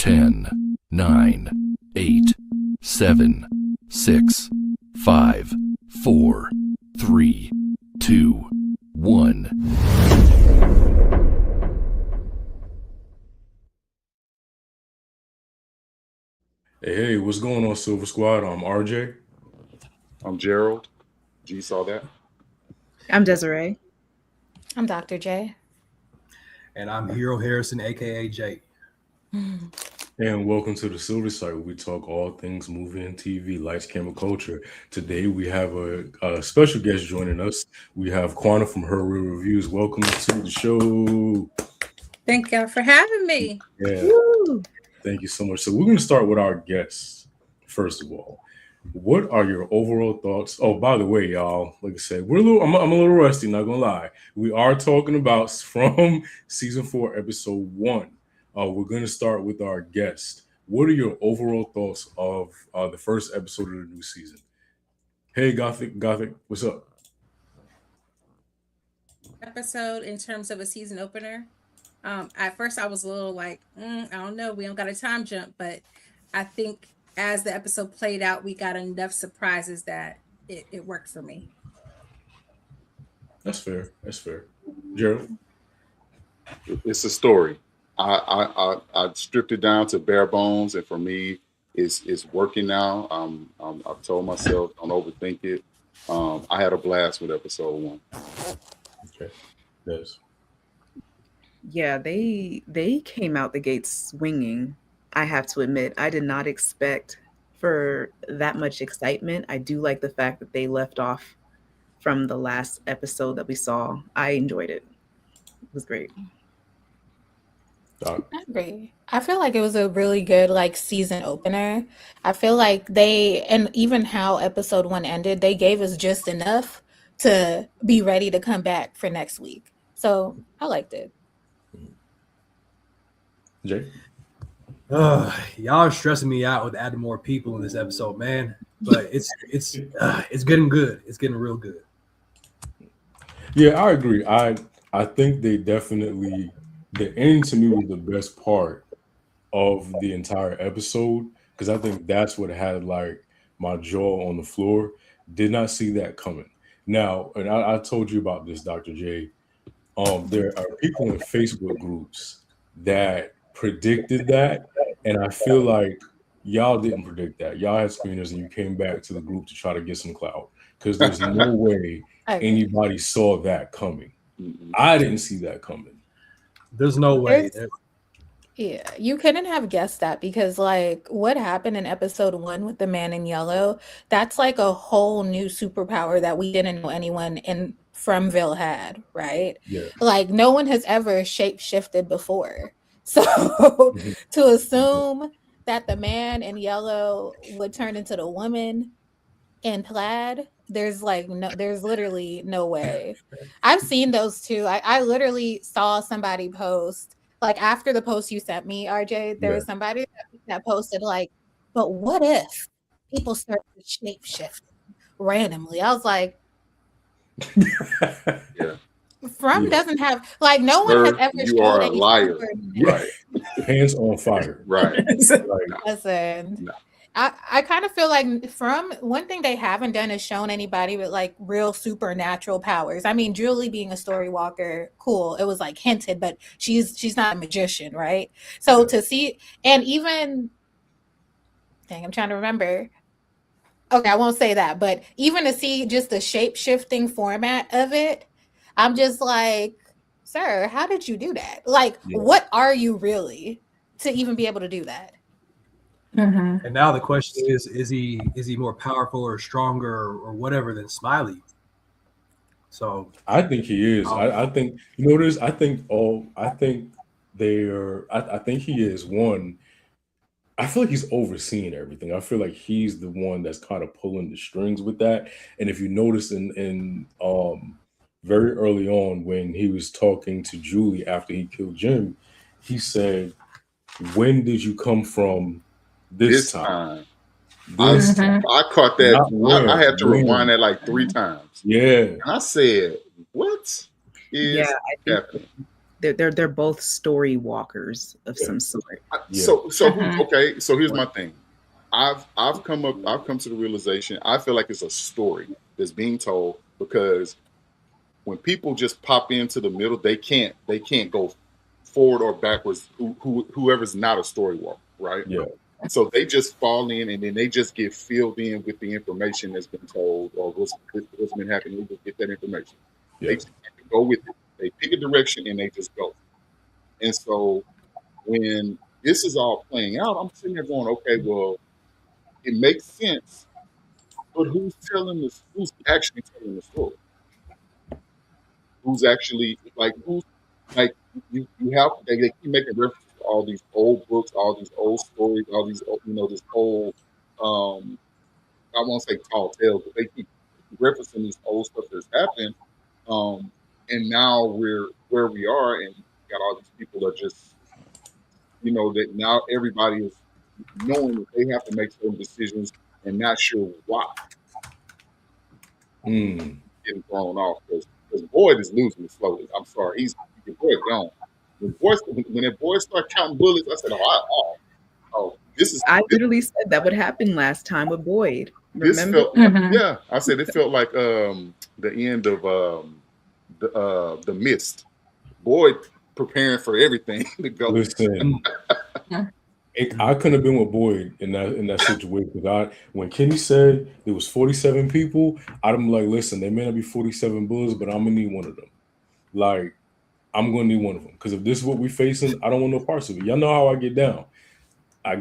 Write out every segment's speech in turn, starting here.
10, 9, 8, 7, 6, 5, 4, 3, 2, 1. Hey, what's going on, Silver Squad? I'm RJ. I'm Gerald. G saw that. I'm Desiree. I'm Dr. J. And I'm Hero Harrison, aka Jake. And welcome to the Silver Site, where we talk all things movie and TV, lights, camera, culture. Today we have a special guest joining us. We have Quanah from Her Real Reviews. Welcome to the show. Thank y'all for having me. Yeah, Woo! thank you so much. So we're going to start with our guests. First of all, what are your overall thoughts? Oh, by the way, y'all, like I said, I'm a little rusty, not gonna lie. We are talking about from season 4, episode 1. We're gonna start with our guest. What are your overall thoughts of the first episode of the new season? Hey, Gothic, what's up? Episode in terms of a season opener. At first I was a little like, I don't know, we don't got a time jump, but I think as the episode played out, we got enough surprises that it worked for me. That's fair. Gerald? It's a story. I stripped it down to bare bones, and for me, it's working now. I've told myself don't overthink it. I had a blast with episode 1. Okay. Yes. Yeah, they came out the gates swinging. I have to admit, I did not expect for that much excitement. I do like the fact that they left off from the last episode that we saw. I enjoyed it. It was great. Doc? I agree. I feel like it was a really good season opener. I feel like and even how episode 1 ended, they gave us just enough to be ready to come back for next week. So I liked it. Jay? Y'all are stressing me out with adding more people in this episode, man. But it's getting good. It's getting real good. Yeah, I agree. I think they definitely, the end to me was the best part of the entire episode, because I think that's what had my jaw on the floor. Did not see that coming. Now, and I told you about this, Dr. J. There are people in Facebook groups that predicted that, and I feel like y'all didn't predict that. Y'all had screeners and you came back to the group to try to get some clout, because there's no way anybody saw that coming. I didn't see that coming. There's no way. Yeah, you couldn't have guessed that, because what happened in episode 1 with the man in yellow, that's a whole new superpower that we didn't know anyone in Fromville had, right? Yeah. No one has ever shape-shifted before. So to assume that the man in yellow would turn into the woman in plaid, there's literally no way. I've seen those too. I literally saw somebody post, after the post you sent me, RJ, there was somebody that posted but what if people start to shape shift randomly? I was like, Yeah. From doesn't have no one has ever you showed are a any liar. super- Right. Hands on fire. Right. Listen, No. I kind of feel like from one thing they haven't done is shown anybody with real supernatural powers. I mean, Julie being a story walker, cool. It was hinted, but she's not a magician, right? So to see, and even, dang, I'm trying to remember. Okay, I won't say that, but even to see just the shape-shifting format of it, I'm just like, sir, how did you do that? What are you really to even be able to do that? And now the question is he more powerful or stronger or whatever than Smiley? So I think he is. I think what it is. I think he is one. I feel like he's overseeing everything. I feel like he's the one that's kind of pulling the strings with that. And if you notice in very early on when he was talking to Julie after he killed Jim, he said, "When did you come from this time?" I caught that. I had to rewind that 3 times. Yeah. And I said, what is happening? They're both story walkers of some sort. So okay. So here's my thing. I've come to the realization. I feel like it's a story that's being told, because when people just pop into the middle, they can't go forward or backwards. Whoever's not a story walker, right? Yeah. So they just fall in, and then they just get filled in with the information that's been told or what's been happening. They just get that information. Yeah. They just go with it. They pick a direction and they just go. And so when this is all playing out, I'm sitting there going, okay, well, it makes sense, but who's telling this? Who's actually telling the story? Who's actually you have they keep making references to all these old books, all these old stories, all these this whole I won't say tall tales, but they keep referencing these old stuff that's happened. And now we're where we are, and got all these people that just that now everybody is knowing that they have to make certain decisions and not sure why. Getting thrown off because Boyd is losing slowly. I'm sorry, Boyd gone. When that boy started counting bullets, I said, this is. I literally said that would happen last time with Boyd. Remember? Yeah, I said it felt like the end of the Mist. Boyd preparing for everything to go. Listen, I couldn't have been with Boyd in that situation. Because when Kenny said there was 47 people, I'm like, listen, there may not be 47 bullets, but I'm gonna need one of them. Like, I'm gonna need one of them, because if this is what we're facing, I don't want no parts of it. Y'all know how I get down. But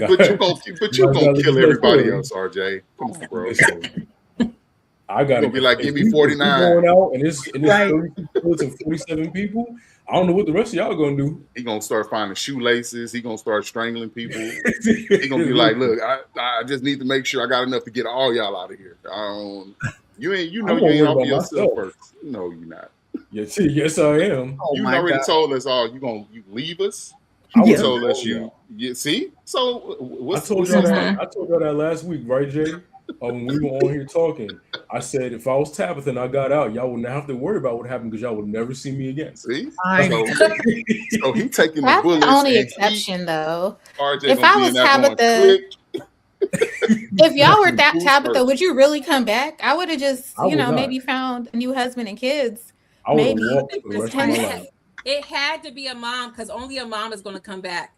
you're gonna kill everybody else, RJ. Come on, bro. Listen, I gotta be like, give me 49. Going out and it's 32 bullets and 47 people. I don't know what the rest of y'all gonna do. He gonna start finding shoelaces. He gonna start strangling people. He gonna be like, look, I just need to make sure I got enough to get all y'all out of here. You ain't off for yourself first. No, you're not. Yes, I am. You already told us you leave us. You told us see. So I told y'all that last week, right, Jay? When we were on here talking, I said if I was Tabitha and I got out, y'all wouldn't have to worry about what happened, because y'all would never see me again. See? So he taking the bullets. That's the only exception, though. RJ if I was Tabitha, if y'all were Tabitha, would you really come back? I would have just, maybe found a new husband and kids. I would have walked the rest of my life. It had to be a mom, because only a mom is going to come back.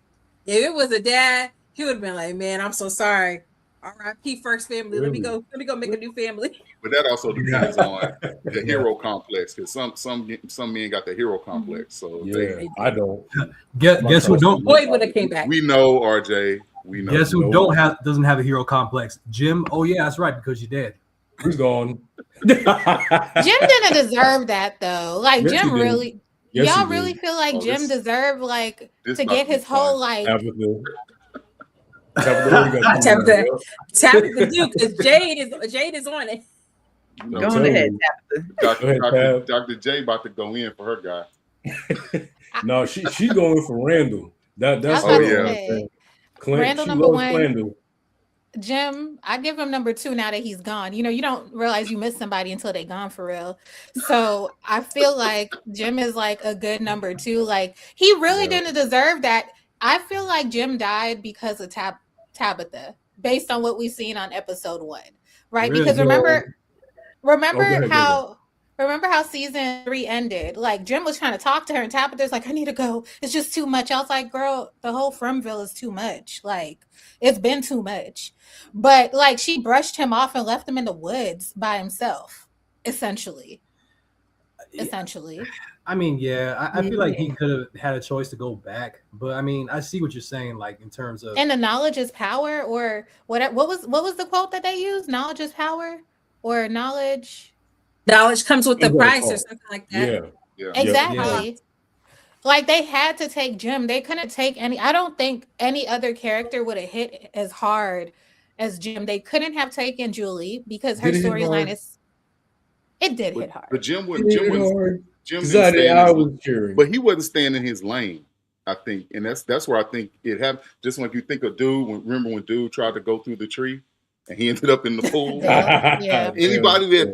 If it was a dad, he would have been like, "Man, I'm so sorry. R.I.P. first family. Let me go make a new family." But that also depends on the hero complex, because some men got the hero complex. So I don't. Guess who don't? Boyd would have came back. We know, RJ. We know. Guess who doesn't have a hero complex? Jim. Oh yeah, that's right, because you're dead. He's gone. Jim didn't deserve that though. Like Jim really. Yes, y'all really feel like Jim deserved to get his whole Tabitha do, because Jade is on it. Go on ahead, Tabitha. Dr. J about to go in for her guy. No, she going for Randall. That's Randall number one. Jim, I give him number 2 now that he's gone. You don't realize you miss somebody until they're gone for real. So I feel like Jim is like a good number 2. Like he really didn't deserve that. I feel like Jim died because of Tabitha, based on what we've seen on episode 1, right? Really? Because remember how season 3 ended? Like Jim was trying to talk to her, and Tabitha's like, "I need to go. It's just too much." I was like, "Girl, the whole Fromville is too much. Like it's been too much." But like she brushed him off and left him in the woods by himself, essentially. I mean, I feel like he could have had a choice to go back, but I mean, I see what you're saying, like in terms of. And the knowledge is power, or what was the quote that they used? Knowledge is power, or knowledge comes with the price, or something like that. Yeah. Exactly. Yeah. Like they had to take Jim. They couldn't take I don't think any other character would have hit as hard as Jim. They couldn't have taken Julie because her storyline hit hard. But Jim was but he wasn't staying in his lane, I think. And that's where I think it happened. Just like you think of Dude, remember when Dude tried to go through the tree and he ended up in the pool?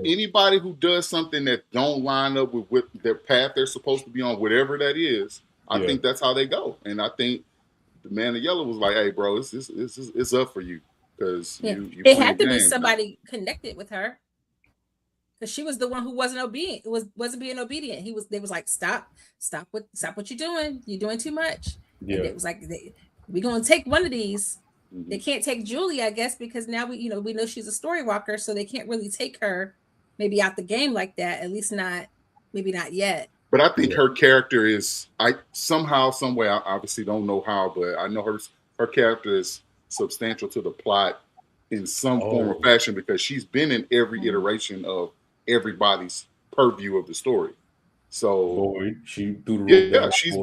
Anybody who does something that don't line up with their path they're supposed to be on, whatever that is, I think that's how they go. And I think the man in yellow was like, "Hey, bro, it's up for you because you it playing had to be games now." somebody connected with her because she was the one who wasn't obedient. Wasn't being obedient. They was like, stop what you're doing. You're doing too much. Yeah. And it was like, we're gonna take one of these. Mhm. They can't take Julie, I guess, because now we know she's a story walker, so they can't really take her maybe out the game like that. At least maybe not yet. But I think her character is, somehow, some way, I obviously don't know how, but I know her character is substantial to the plot in some form or fashion because she's been in every iteration of everybody's purview of the story. So she threw the she's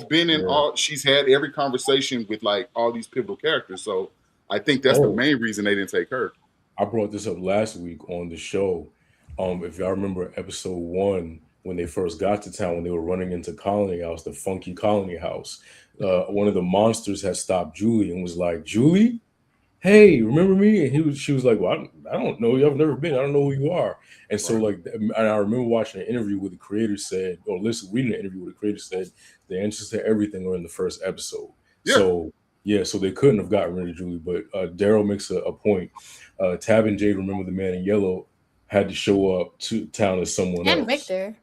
been in all. She's had every conversation with like all these pivotal characters. So I think that's the main reason they didn't take her. I brought this up last week on the show. If y'all remember episode 1, when they first got to town, when they were running into Colony House, the funky Colony House, one of the monsters had stopped Julie and was like, "Julie, hey, remember me?" And she was like, "Well, I don't know you. I've never been. I don't know who you are." And so and I remember watching an interview where the creator said, or reading an interview where the creator said, the answers to everything are in the first episode. Yeah. So they couldn't have gotten rid of Julie. But Daryl makes a point. Tab and Jade, remember the man in yellow, had to show up to town as someone else. And Victor.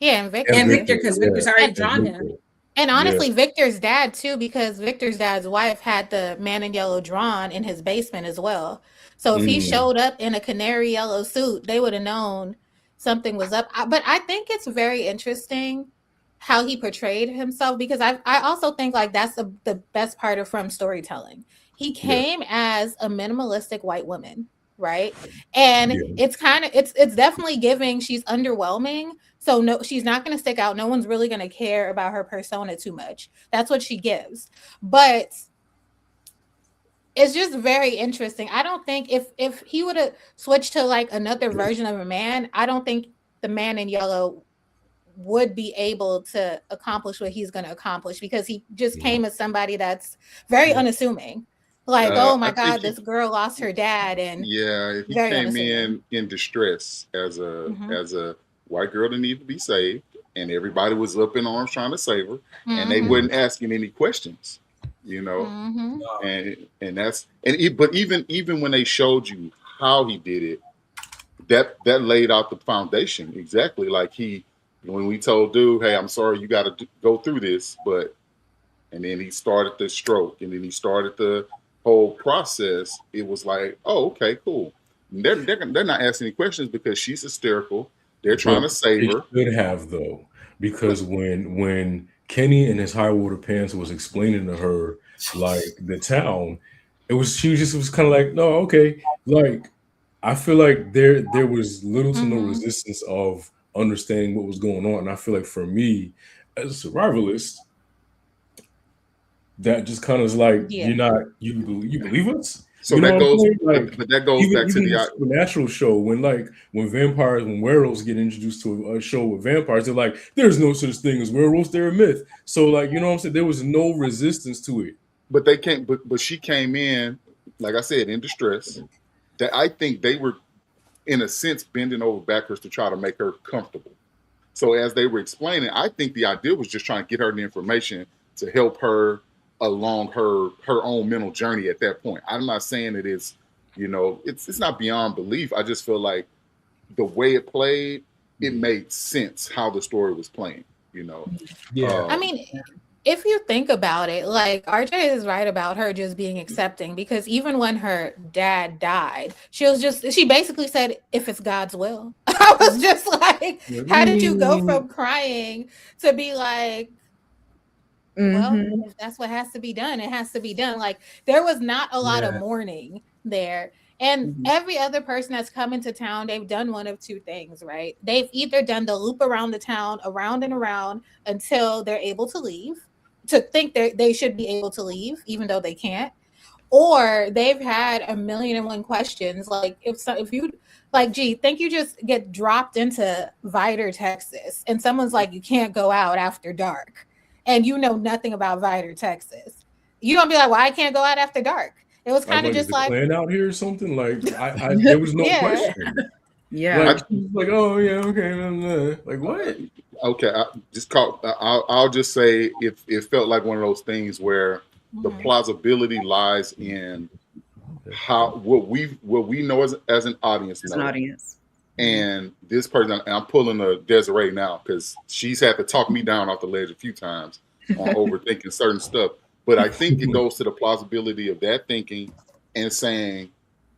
Yeah, and Victor. And Victor, because Victor's already drawn him. And honestly, Victor's dad too, because Victor's dad's wife had the man in yellow drawn in his basement as well. So if he showed up in a canary yellow suit, they would have known something was up. But I think it's very interesting how he portrayed himself, because I also think like that's the best part of From storytelling. He came as a minimalistic white woman, right? And it's definitely giving, she's underwhelming. So no, she's not going to stick out. No one's really going to care about her persona too much. That's what she gives. But it's just very interesting. I don't think if he would have switched to like another version of a man, I don't think the man in yellow would be able to accomplish what he's going to accomplish, because he just came as somebody that's very unassuming. Like, oh my God, this girl lost her dad, and he came in distress as a white girl that needed to be saved, and everybody was up in arms trying to save her, and they wasn't asking any questions, and but even when they showed you how he did it, that laid out the foundation exactly. Like when we told dude, "Hey, I'm sorry, you got to go through this," and then he started the stroke, and then he started the whole process. It was like, oh, okay, cool. They're not asking any questions because she's hysterical. They're trying to save her. They should have, though, because when Kenny in his high water pants was explaining to her like the town, she was kind of like, no, okay. Like, I feel like there was little to no resistance of understanding what was going on. And I feel like for me, as a survivalist, that just kind of is like, you believe us? So that goes, but that goes back to the Supernatural show when werewolves get introduced to a show with vampires, they're like, there's no such thing as werewolves, they're a myth. So like, you know what I'm saying? There was no resistance to it. But they can't. But she came in, like I said, in distress. That I think they were, in a sense, bending over backwards to try to make her comfortable. So as they were explaining, I think the idea was just trying to get her the information to help her along her own mental journey at that point. I'm not saying it is, it's not beyond belief. I just feel like the way it played, it made sense how the story was playing, Yeah. I mean, if you think about it, like RJ is right about her just being accepting, because even when her dad died, she basically said, if it's God's will. I was just like, how did you go from crying to be like, well, if that's what has to be done, it has to be done. Like, there was not a lot of mourning there. And every other person that's come into town, they've done one of two things, right? They've either done the loop around the town, around and around, until they're able to leave, to think they should be able to leave, even though they can't. Or they've had 1,000,001 questions. Like, if you, like, think you just get dropped into Vidor, Texas, and someone's like, you can't go out after dark, and you know nothing about Vidor, Texas, you don't be like, well, I can't go out after dark. It was kind of just like land out here or something. Like there was no question. Yeah. Like, oh yeah, okay. Like what? Okay, I'll just say it felt like one of those things where the plausibility lies in what we know as an audience As know. an audience. And this person, and I'm pulling a Desiree now because she's had to talk me down off the ledge a few times on overthinking certain stuff. But I think it goes to the plausibility of that thinking and saying,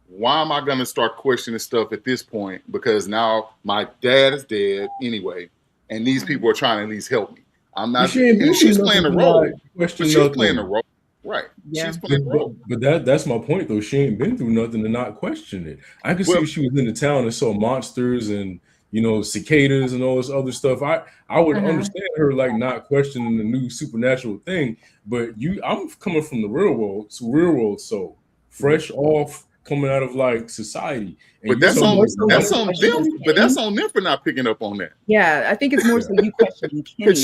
why am I going to start questioning stuff at this point? Because now my dad is dead anyway, and these people are trying to at least help me. I'm not. She's playing a role. But she's playing a role. Right. Yeah. She's playing a role. But that's my point though. She ain't been through nothing to not question it. I could see if she was in the town and saw monsters and cicadas and all this other stuff. I would understand her like not questioning the new supernatural thing. But I'm coming from the real world, so fresh off coming out of like society. But that's on them. But that's on them for not picking up on that. Yeah, I think it's more so you questioning Kenny.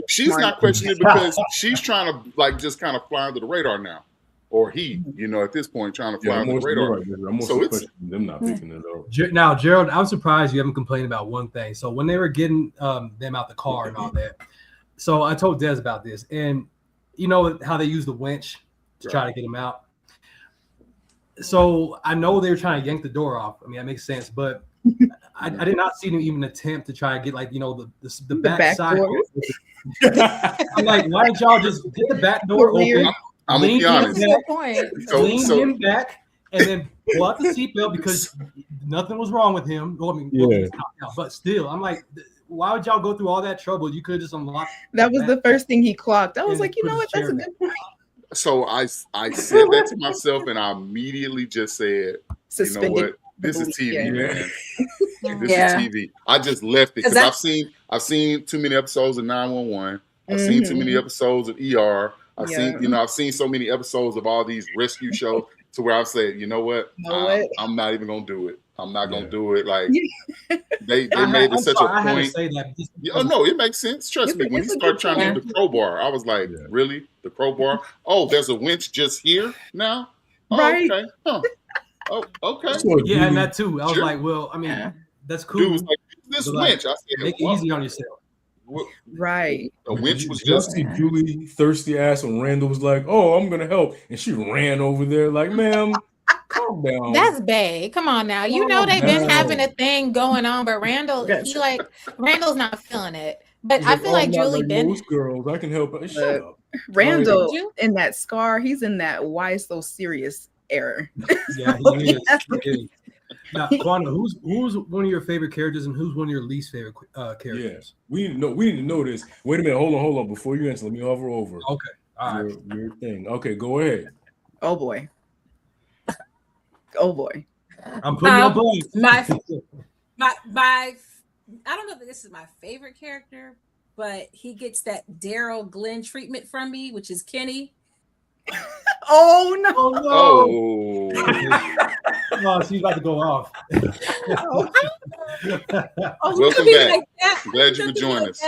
She's not questioning it because she's trying to like just kind of fly under the radar now, or he, at this point trying to fly under the radar. I'm so it's them not picking it up. Now, Gerald, I'm surprised you haven't complained about one thing. So when they were getting them out the car and all that, so I told Des about this, and you know how they use the winch to try to get him out. So I know they were trying to yank the door off. I mean, that makes sense, but I did not see them even attempt to try to get like the back side. I'm like, why didn't y'all just get the back door open? I'm gonna be honest. Lean him back and then pull out the seatbelt because nothing was wrong with him. Well, I mean, but still, I'm like, why would y'all go through all that trouble? You could have just unlocked. That was the first thing he clocked. I was like, you know what? That's a good point. So I said that to myself, and I immediately just said, you know what? This is TV, man. This is TV. I just left it because I've seen too many episodes of 911. I've seen too many episodes of ER. I've seen so many episodes of all these rescue shows to where I've said, you know what? I'm not even gonna do it. I'm not gonna do it. Like they made it such a point. I had to say that. No, it makes sense. Trust me. When he started trying to do the crowbar, I was like, really? The crowbar? Oh, there's a winch just here now? Oh, right. Okay. Huh. Oh, okay. Yeah, and that too. I was like, well, I mean, that's cool. Dude was like, this winch. I said, make it easy on yourself. Right. The winch was just Julie thirsty ass when Randall was like, "Oh, I'm gonna help," and she ran over there like, "Ma'am, calm down." That's bad. Come on now. You know they've been having a thing going on, but Randall's not feeling it. But I feel like Julie been most girls. I can help. Shut up. Randall in that scar. He's in that why so serious era. Yeah, he is. Now, Quanda, who's one of your favorite characters and who's one of your least favorite characters? Yes, we need to know this. Wait a minute, hold on. Before you answer, let me hover over. Okay, all right. Your thing. Okay, go ahead. Oh boy. I'm putting you on blast. My I don't know if this is my favorite character, but he gets that Daryl Glenn treatment from me, which is Kenny. Oh no! Oh, she's about to go off. Welcome back. Glad you could join us.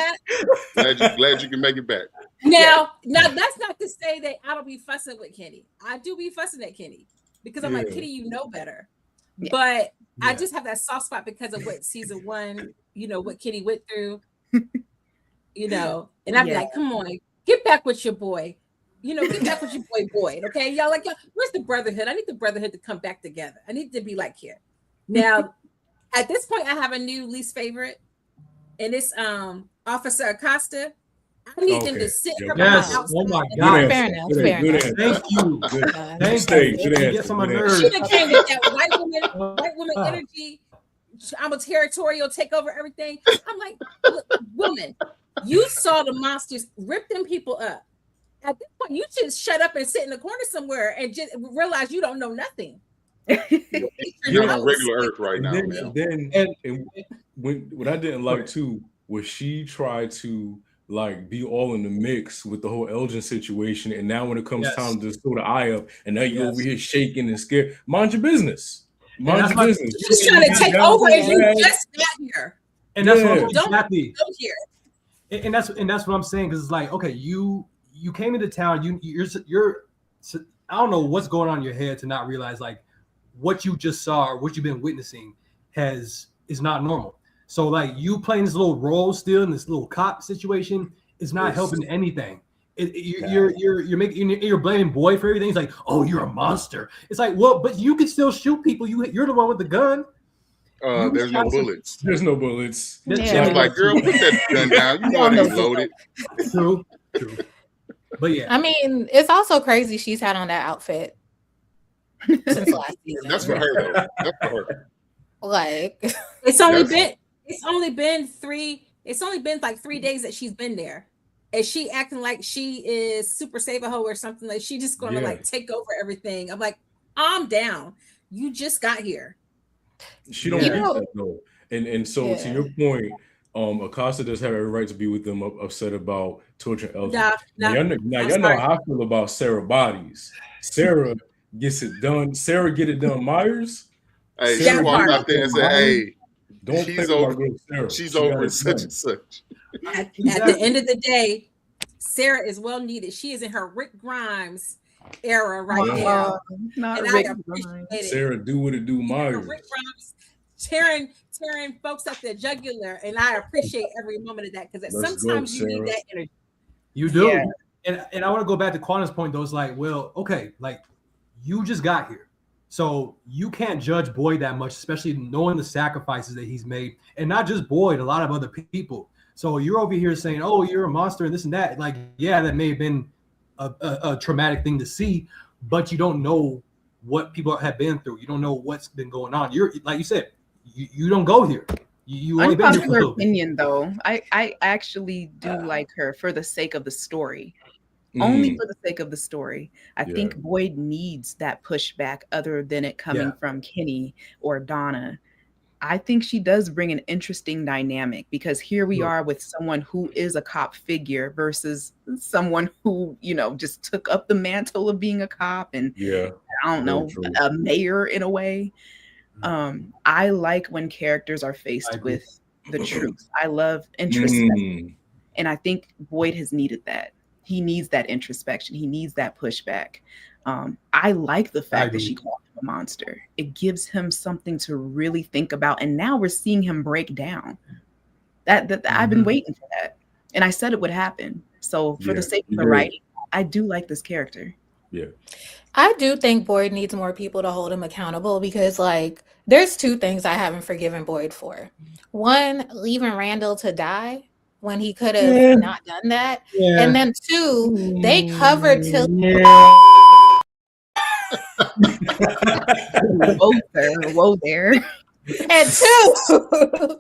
Glad you can make it back. Now that's not to say that I don't be fussing with Kenny. I do be fussing at Kenny because I'm like, Kenny, you know better. Yeah. But I just have that soft spot because of what season 1, what Kenny went through. And I'm like, come on, get back with your boy. Get back with your boy. Okay, y'all where's the brotherhood? I need the brotherhood to come back together. I need to be like here. Now, at this point, I have a new least favorite, and it's Officer Acosta. I need them to sit her outside. Oh my God! Fair enough. Thank you. Thank you. Get on my nerves. She came with that white woman energy. I'm a territorial, take over everything. I'm like, look, woman, you saw the monsters rip them people up. At this point, you should shut up and sit in the corner somewhere and just realize you don't know nothing. You're on regular Earth right now. And what I didn't like too was she tried to like be all in the mix with the whole Elgin situation, and now when it comes time to just throw the eye up, and now you're over here shaking and scared. Mind your business. Mind your business. She's trying to take over, and you just got here. And that's what exactly. Don't here. And that's what I'm saying, because it's like, okay, you came into town, you're I don't know what's going on in your head to not realize like what you just saw or what you've been witnessing is not normal. So like you playing this little role still in this little cop situation is not helping anything. You're making you're blaming Boyd for everything. It's like, oh, you're a monster. It's like, well, but you can still shoot people. You're the one with the gun. There's no bullets. There's no bullets. Yeah. She's like, girl, put that gun down. You know it ain't loaded. True. But yeah, I mean, it's also crazy she's had on that outfit since last season. That's for her though. That's for her. Like it's only been like 3 days that she's been there. And she acting like she is Super Saiyan or something, like she just gonna like take over everything. I'm like, I'm down. You just got here. She don't need that though. And so to your point, Acosta does have every right to be with them upset about torturing Elgin. Now y'all know how I feel about Sarah bodies. Sarah gets it done. Sarah get it done. Myers. Hey, she walked out there and said, "Hey, don't she's over. She's over such and such." At the end of the day, Sarah is well needed. She is in her Rick Grimes era right now. Not Rick Grimes. Sarah do what it do, Myers. Rick Grimes tearing folks up their jugular, and I appreciate every moment of that because sometimes you need that energy. You do, and I want to go back to Quanta's point though. It's like, well, okay, like you just got here, so you can't judge Boyd that much, especially knowing the sacrifices that he's made, and not just Boyd, a lot of other people. So you're over here saying, "Oh, you're a monster," and this and that. Like, yeah, that may have been a traumatic thing to see, but you don't know what people have been through. You don't know what's been going on. You're like you said. You don't go here. You only been here for a little bit. Opinion though. I actually do like her for the sake of the story. Only for the sake of the story. I think Boyd needs that pushback other than it coming from Kenny or Donna. I think she does bring an interesting dynamic because here we are with someone who is a cop figure versus someone who, just took up the mantle of being a cop and I don't know, a mayor in a way. I like when characters are faced with the truth. I love introspection. And I think Boyd has needed that. He needs that introspection. He needs that pushback. I like the fact that she called him a monster. It gives him something to really think about. And now we're seeing him break down. That I've been waiting for that. And I said it would happen. So for the sake of the writing, I do like this character. Yeah. I do think Boyd needs more people to hold him accountable because, like, there's two things I haven't forgiven Boyd for. One, leaving Randall to die when he could have not done that. Yeah. And then two, they covered till whoa there. And two,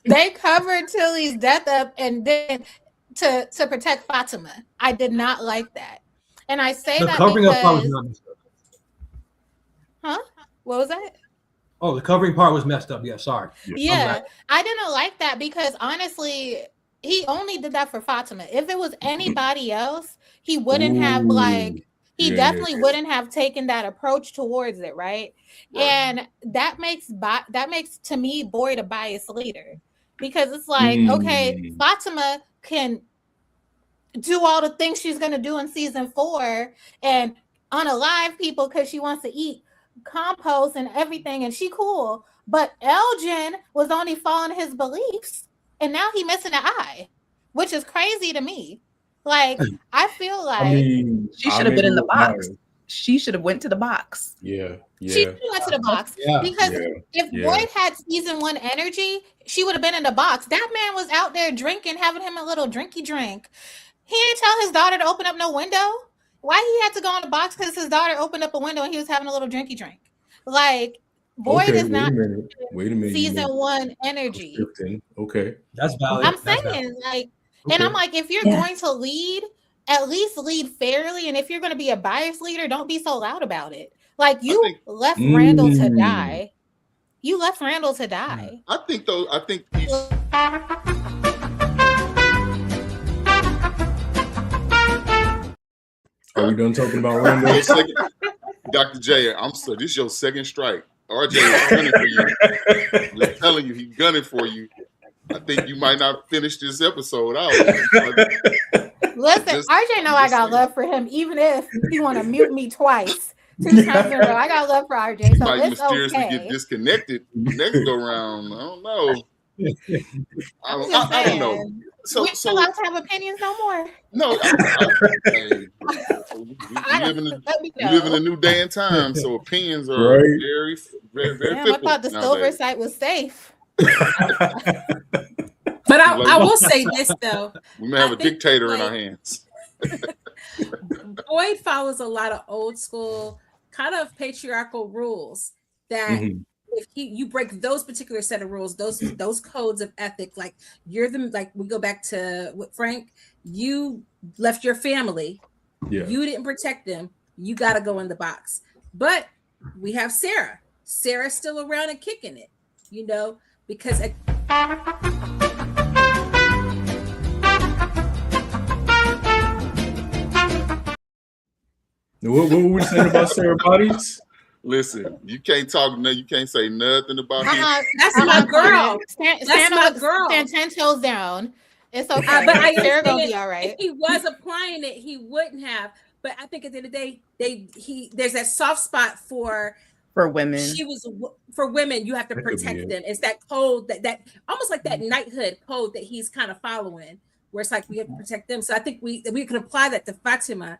they covered Tilly's death up and then to protect Fatima. I did not like that. And I say that covering because... up part was not messed up. Huh? What was that? Oh, the covering part was messed up. Yeah, sorry. Yeah, I didn't like that because honestly, he only did that for Fatima. If it was anybody else, he wouldn't have definitely wouldn't have taken that approach towards it, right? And that makes to me Boyd a biased leader because it's like, okay, Fatima can do all the things she's going to do in season 4 and unalive people because she wants to eat compost and everything and she cool, but Elgin was only following his beliefs and now he missing an eye, which is crazy to me. Like, I feel like she should have been in the box. She should have went to the box. She went to the box because if Boyd had season 1 energy, she would have been in the box. That man was out there drinking, having him a little drinky drink. He didn't tell his daughter to open up no window. Why he had to go in the box? Because his daughter opened up a window and he was having a little drinky drink. Like, Boyd is not wait a minute. Season 1 energy. Okay. That's valid. I'm saying, and I'm like, if you're going to lead, at least lead fairly. And if you're going to be a biased leader, don't be so loud about it. Like, you left Randall to die. You left Randall to die. I think Are we done talking about Randall? Dr. J, I'm sorry, this is your second strike. RJ is gunning for you. I'm telling you, he's gunning for you. I think you might not finish this episode out. Listen, RJ know I got love for him, even if he want to mute me twice. 2 times in a row. I got love for RJ. So might it's mysteriously okay. Get disconnected next go round. I don't know. I don't know. So we're allowed to have opinions no more. No, hey, we live in a new day and time, so opinions are very, very, very. Damn, I thought the silver site was safe. But I will say this though, we may have a dictator in our hands. Boyd follows a lot of old school kind of patriarchal rules that if you break those particular set of rules, those codes of ethic, like we go back to what Frank, you left your family, you didn't protect them, you got to go in the box. But we have Sarah's still around and kicking it, because what were we saying about Sarah Bodies? Listen, you can't say nothing about him. That's my girl. Stand my girl. Stand 10 toes down. It's okay. But Sarah gonna be all right. If he was applying it, he wouldn't have. But I think at the end of the day, there's that soft spot for women. For women, you have to protect them. It's that code that almost like that knighthood code that he's kind of following, where it's like we have to protect them. So I think we can apply that to Fatima.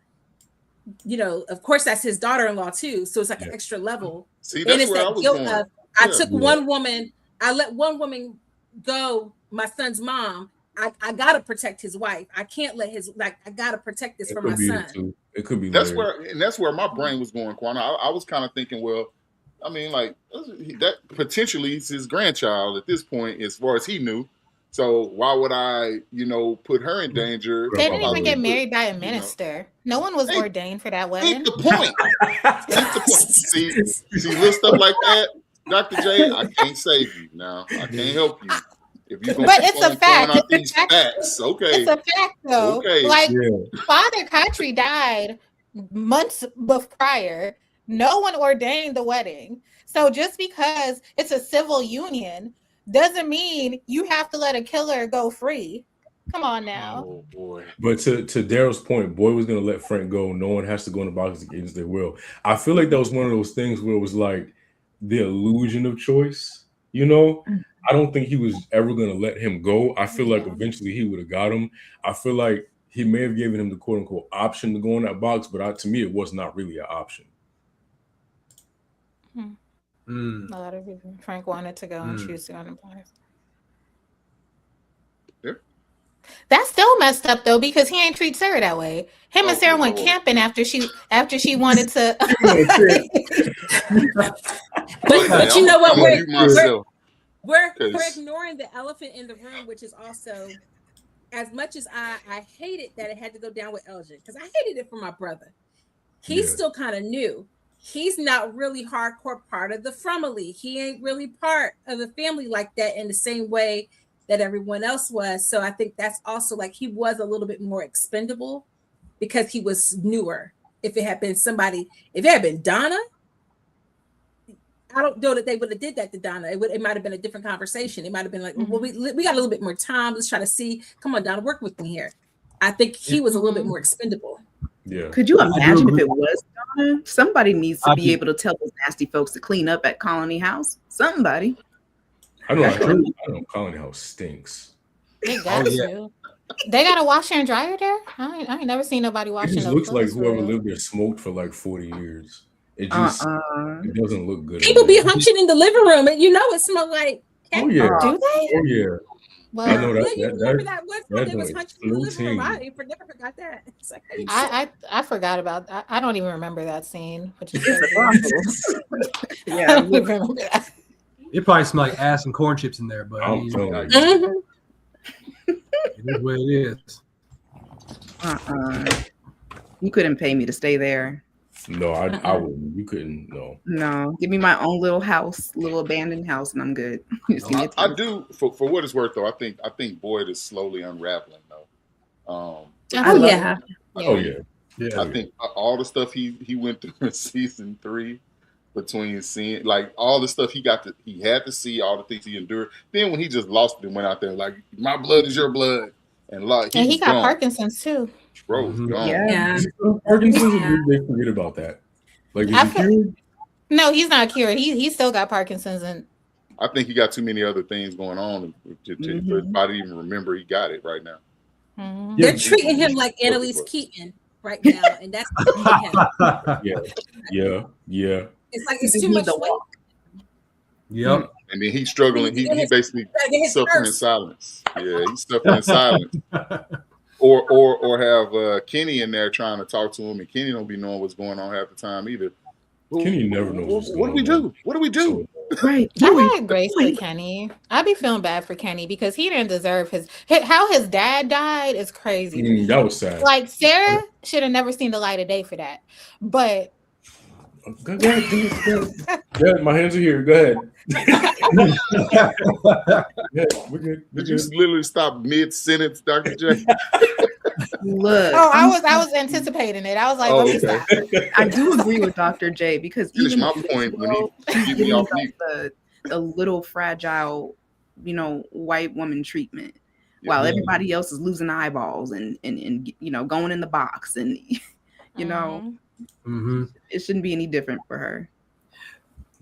Of course, that's his daughter-in-law too. So it's like an extra level. See, that's it's where that I was guilt going. of I took one woman, I let one woman go, my son's mom. I gotta protect his wife. I can't let I gotta protect this for my son. It could be. That's where my brain was going, Quana. I was kind of thinking, well, I mean, like that potentially is his grandchild at this point, as far as he knew. So why would I, put her in danger? They didn't even get married by a minister. No one was ordained for that wedding. Ain't the point. See, little stuff like that, Dr. J, I can't save you now. I can't help you. If you're but it's a fact. It's a fact. Facts. Okay. It's a fact, though. Okay. Like, Father Country died months prior. No one ordained the wedding. So just because it's a civil union doesn't mean you have to let a killer go free. Come on now. Oh boy. But to Daryl's point, Boyd was gonna let Frank go. No one has to go in the box against their will. I feel like that was one of those things where it was like the illusion of choice. I don't think he was ever gonna let him go. I feel like eventually he would have got him. I feel like he may have given him the quote unquote option to go in that box, but to me it was not really an option. A lot of people. Frank wanted to go and choose to go in the box. That's still messed up though, because he ain't treat Sarah that way. Him and Sarah went camping after she wanted to. but you know what? We're ignoring the elephant in the room, which is also, as much as I hated that it had to go down with Elgin, because I hated it for my brother. He's still kind of new. He's not really hardcore part of the family. He ain't really part of the family like that in the same way that everyone else was. So I think that's also like he was a little bit more expendable because he was newer. If it had been Donna, I don't know that they would have did that to Donna. It might have been a different conversation. It might have been like, well, we got a little bit more time. Let's try to see. Come on, Donna, work with me here. I think he was a little bit more expendable. Yeah. Could you imagine if it was Donna? Somebody needs to be able to tell those nasty folks to clean up at Colony House. Somebody. I know Colony House stinks. They got to. They got a washer and dryer there? I ain't never seen nobody washing. It just looks like whoever lived there smoked for like 40 years. It just it doesn't look good. People be hunching in the living room, and it smells like cat. Oh yeah. Do they? Oh yeah. Well, I know remember that one time they was hunching in the living room. I never forgot that. It's like, I forgot about that. I don't even remember that scene. Which is yeah, I don't even remember that. It probably smelled like ass and corn chips in there, but I'm it is what it is. You couldn't pay me to stay there. No, I wouldn't. You couldn't. No, give me my own little house, little abandoned house, and I'm good. I do for what it's worth, though. I think Boyd is slowly unraveling, though. Yeah. I think all the stuff he went through in season 3, between seeing like all the stuff he had to see, all the things he endured. Then when he just lost it and went out there like, my blood is your blood, and he got Parkinson's too. Bro, gone. Yeah. Parkinson's, they forget about that. Like, is he cured? No, he's not cured. He still got Parkinson's, and I think he got too many other things going on for his body to even remember he got it right now. Mhm. They're treating him like Annalise Keaton right now, and that's him. Yeah. It's like it's too much weight. Yep. And then he's struggling. He basically suffering in silence. Yeah, he's suffering in silence. Or have Kenny in there trying to talk to him, and Kenny don't be knowing what's going on half the time either. Kenny never knows what do we do? What do we do? Right. I had grace for Kenny. I be feeling bad for Kenny because he didn't deserve how his dad died is crazy. That was sad. Like Sarah should have never seen the light of day for that. But go ahead. My hands are here. Go ahead. We're good. Did you literally stop mid-sentence, Dr. J? Look. Oh, I was anticipating it. I was like, okay. I do agree with Dr. J because even my point when he me off the little fragile, white woman treatment, while everybody else is losing eyeballs and going in the box and it shouldn't be any different for her.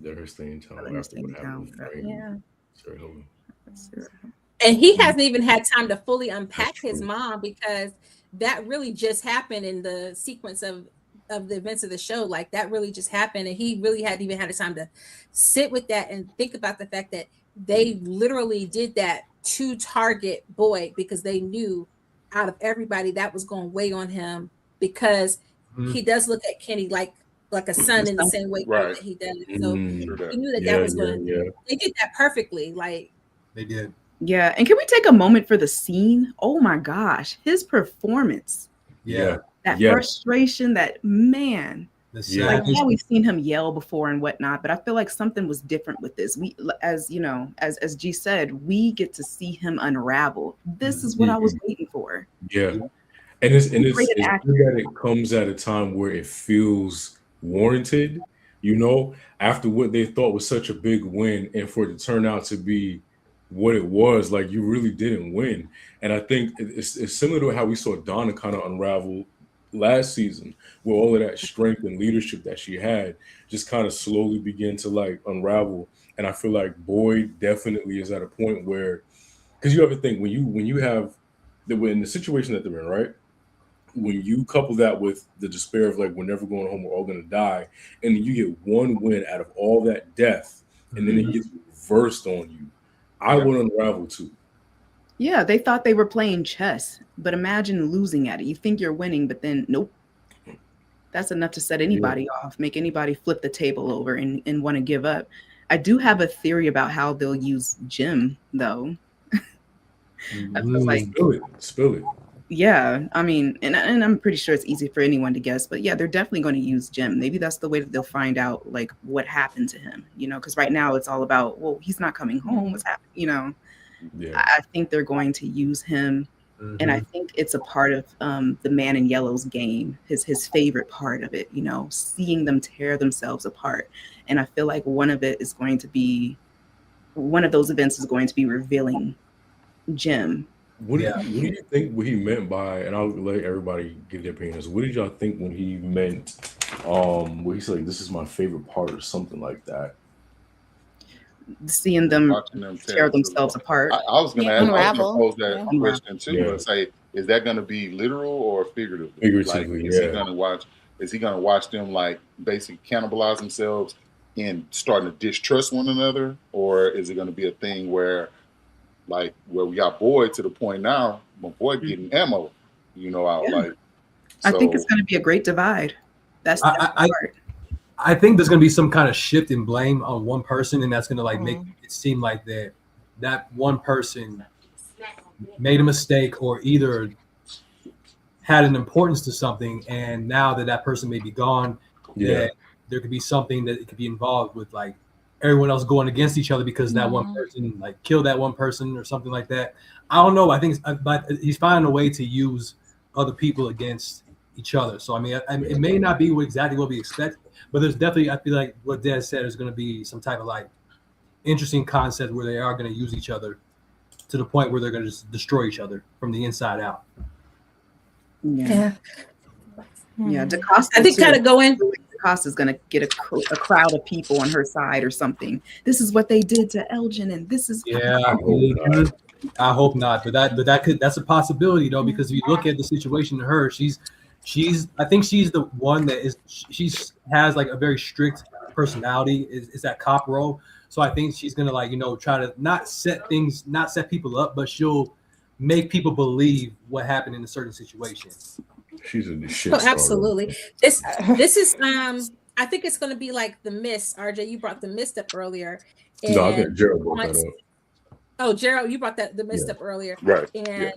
They're her staying town after what happened with Frank. Yeah. Sorry, hold on. And he hasn't even had time to fully unpack his mom because that really just happened in the sequence of the events of the show. Like that really just happened, and he really hadn't even had the time to sit with that and think about the fact that they literally did that to target Boyd because they knew out of everybody that was going to weigh on him because he does look at Kenny like a son in the same way that he does. So he knew that was going to. They did that perfectly. Like they did. Yeah, and can we take a moment for the scene? Oh my gosh, his performance. Yeah. That frustration, that man. Like we've seen him yell before and whatnot, but I feel like something was different with this. We, as as G said, we get to see him unravel. This is what I was waiting for. Yeah, and it's good that it comes at a time where it feels warranted. After what they thought was such a big win, and for it to turn out to be what it was, like you really didn't win. And I think it's similar to how we saw Donna kind of unravel last season, where all of that strength and leadership that she had just kind of slowly began to like unravel. And I feel like Boyd definitely is at a point where, because you have to think when you have in the situation that they're in, right? When you couple that with the despair of like we're never going home, we're all gonna die, and then you get one win out of all that death, and then it gets reversed on you. I would unravel too. Yeah, they thought they were playing chess, but imagine losing at it. You think you're winning, but then nope. That's enough to set anybody off, make anybody flip the table over and want to give up. I do have a theory about how they'll use Jim, though. I feel like spill it. Yeah, I mean, and I'm pretty sure it's easy for anyone to guess, but yeah, they're definitely going to use Jim. Maybe that's the way that they'll find out like what happened to him, because right now it's all about, well, he's not coming home. What's happening? I think they're going to use him. And I think it's a part of the Man in Yellow's game, his favorite part of it, seeing them tear themselves apart. And I feel like one of those events is going to be revealing Jim. What do you think what he meant by, and I'll let everybody give their opinions. What did y'all think when he meant, where he said, like, this is my favorite part or something like that? Seeing them tear themselves apart. I was going to pose that question too, but say, is that going to be literal or figuratively? Figuratively, Is he going to watch them like basically cannibalize themselves and starting to distrust one another, or is it going to be a thing where we got Boyd to the point now, my boy getting ammo, out like. So, I think it's going to be a great divide. That's the part. I think there's going to be some kind of shift in blame on one person, and that's going to make it seem like that one person made a mistake or either had an importance to something, and now that person may be gone, that there could be something that it could be involved with, like everyone else going against each other because that one person like killed that one person or something like that. I don't know. I think but he's finding a way to use other people against each other. So I mean, it may not be exactly what we expect, but there's definitely, I feel like what Dad said is going to be some type of like interesting concept where they are going to use each other to the point where they're going to just destroy each other from the inside out. DaCosta, I think kind of go in. Acosta's going to get a crowd of people on her side or something. This is what they did to Elgin, and this is I hope not, but that's a possibility though, because if you look at the situation to her, she's I think she's the one that has like a very strict personality, is that cop role. So I think she's gonna try to not set people up, but she'll make people believe what happened in a certain situation. She's a shit. Oh, absolutely. This is I think it's gonna be like The Mist. RJ, you brought The Mist up earlier. No, I think Gerald brought that up. Oh, Gerald, you brought The Mist up earlier. Right. And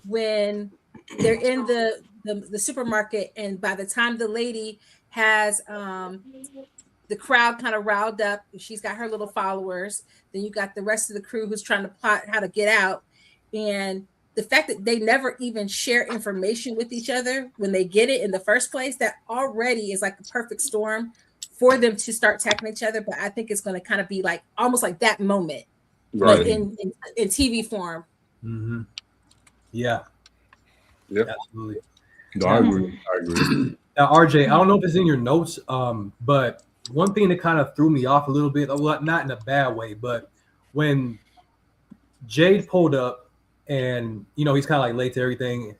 when they're in the supermarket, and by the time the lady has the crowd kind of riled up, she's got her little followers, then you got the rest of the crew who's trying to plot how to get out. And the fact that they never even share information with each other when they get it in the first place, that already is like a perfect storm for them to start attacking each other. But I think it's going to kind of be like almost like that moment, right, like in TV form. Mm-hmm. Yeah, absolutely. No, I agree. Now, RJ, I don't know if it's in your notes, but one thing that kind of threw me off a little bit, well, not in a bad way, but when Jade pulled up, and he's kind of like late to everything,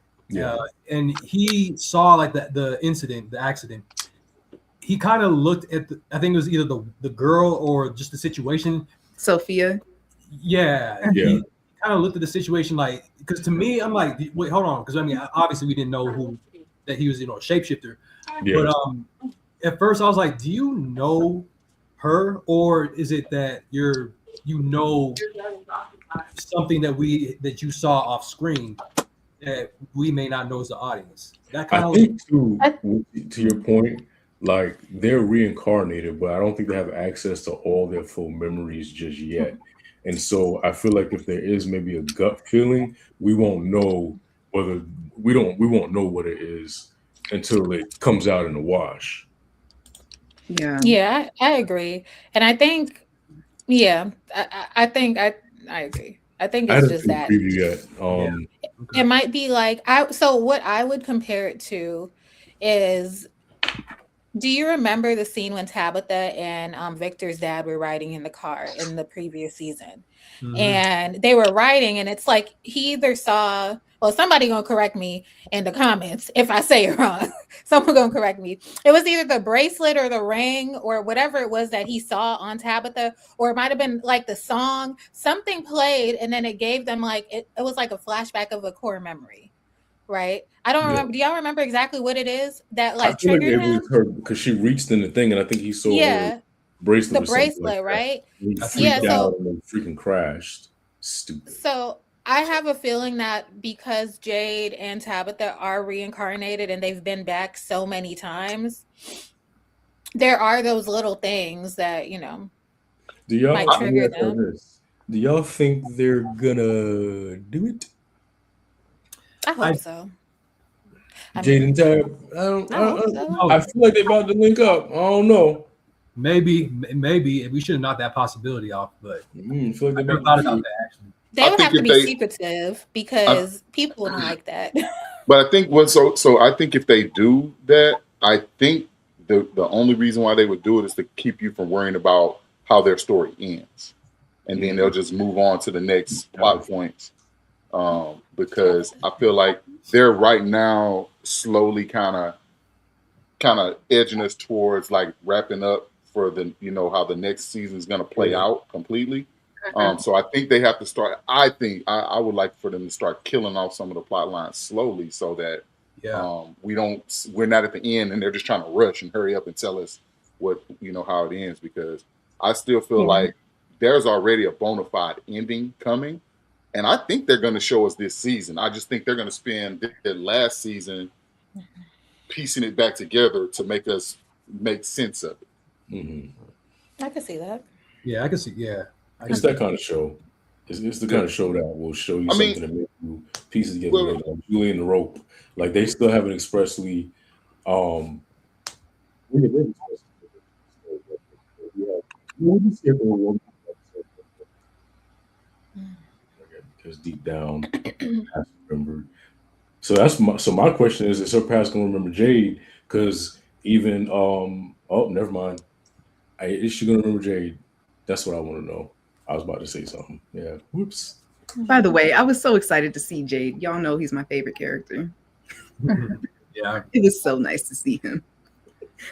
and he saw like the incident, the accident. He kind of looked at I think it was either the girl or just the situation. Sophia. Yeah. He kind of looked at the situation like, because to me, I'm like, wait, hold on, because I mean, obviously we didn't know that he was, a shapeshifter. Yeah. But at first I was like, do you know her, or is it that something that you saw off screen that we may not know as the audience? That kind I think to your point, like they're reincarnated, but I don't think they have access to all their full memories just yet. And so I feel like if there is maybe a gut feeling, we won't know what it is until it comes out in the wash. Yeah, I agree. And I think, I think I agree. I think it's just that it might be like, so what I would compare it to is, do you remember the scene when Tabitha and Victor's dad were riding in the car in the previous season? Mm-hmm. And they were riding, and it's like he either saw, well, somebody gonna correct me in the comments if I say it wrong. Someone gonna correct me. It was either the bracelet or the ring or whatever it was that he saw on Tabitha, or it might have been like the song. Something played, and then it gave them like it was like a flashback of a core memory. Right? I don't remember. Do y'all remember exactly what it is that like triggered him? Her because she reached in the thing, and I think he saw her bracelet. The bracelet, right? So and freaking crashed. Stupid. So I have a feeling that because Jade and Tabitha are reincarnated and they've been back so many times, there are those little things that might trigger them. Do y'all think they're gonna do it? I hope so. Jade and Tab, I feel like they're about to link up. I don't know. Maybe we should have knocked that possibility off, but I feel like I never thought about that actually. They would have to be secretive because people don't like that. But I think so I think if they do that, I think the only reason why they would do it is to keep you from worrying about how their story ends, and then they'll just move on to the next plot points. Because I feel like they're right now slowly kind of edging us towards like wrapping up for the how the next season is going to play out completely. So I think they have to start. I think I would like for them to start killing off some of the plot lines slowly, so that we're not at the end and they're just trying to rush and hurry up and tell us what how it ends. Because I still feel like there's already a bona fide ending coming. And I think they're going to show us this season. I just think they're going to spend their last season piecing it back together to make us make sense of it. Mm-hmm. I can see that. Yeah, I can see. Yeah, it's that kind of show. It's the kind of show that will show you something to make you piece it together. Like Julie and the Rope. Like they still haven't expressly. Because deep down, has remembered. So my question is her past gonna remember Jade? Because Even oh, never mind. Is she gonna remember Jade? That's what I want to know. I was about to say something. Yeah. Whoops. By the way, I was so excited to see Jade. Y'all know he's my favorite character. Yeah. It was so nice to see him.